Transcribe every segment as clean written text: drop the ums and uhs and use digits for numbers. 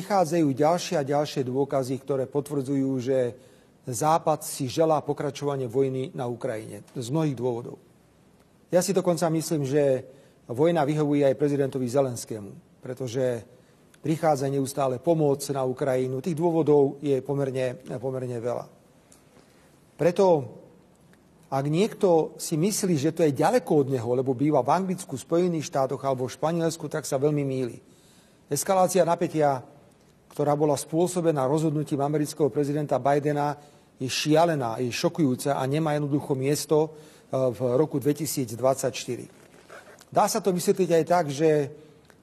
prichádzajú ďalšie a ďalšie dôkazy, ktoré potvrdzujú, že Západ si želá pokračovanie vojny na Ukrajine z mnohých dôvodov. Ja si dokonca myslím, že vojna vyhovuje aj prezidentovi Zelenskému, pretože prichádza neustále pomoc na Ukrajinu. Tých dôvodov je pomerne veľa. Preto, ak niekto si myslí, že to je ďaleko od neho, lebo býva v Anglicku, Spojených štátoch alebo v Španielsku, tak sa veľmi mýli. Eskalácia napätia, ktorá bola spôsobená rozhodnutím amerického prezidenta Bidena, je šialená, je šokujúca a nemá jednoducho miesto v roku 2024. Dá sa to vysvetliť aj tak, že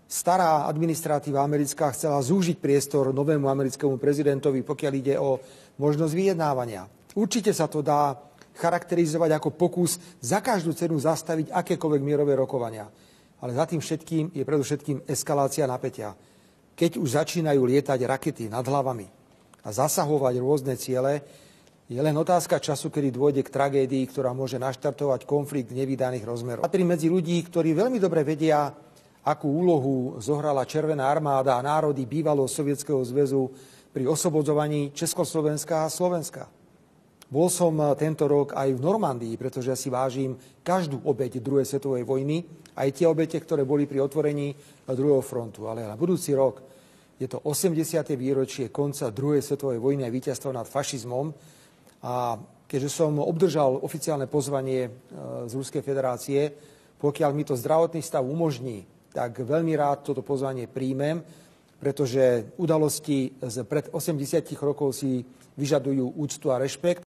stará administratíva americká chcela zúžiť priestor novému americkému prezidentovi, pokiaľ ide o možnosť vyjednávania. Určite sa to dá charakterizovať ako pokus za každú cenu zastaviť akékoľvek mierové rokovania. Ale za tým všetkým je predovšetkým eskalácia napätia. Keď už začínajú lietať rakety nad hlavami a zasahovať rôzne ciele, je len otázka času, kedy dôjde k tragédii, ktorá môže naštartovať konflikt nevídaných rozmerov. Patrí medzi ľudí, ktorí veľmi dobre vedia, akú úlohu zohrala Červená armáda a národy bývalého Sovietskeho zväzu pri oslobodzovaní Československa a Slovenska. Bol som tento rok aj v Normandii, pretože ja si vážim každú obeť druhej svetovej vojny, aj tie obete, ktoré boli pri otvorení druhého frontu. Ale na budúci rok je to 80. výročie konca druhej svetovej vojny a víťazstva nad fašizmom. A keďže som obdržal oficiálne pozvanie z Ruskej federácie, pokiaľ mi to zdravotný stav umožní, tak veľmi rád toto pozvanie príjmem, pretože udalosti z pred 80 rokov si vyžadujú úctu a rešpekt.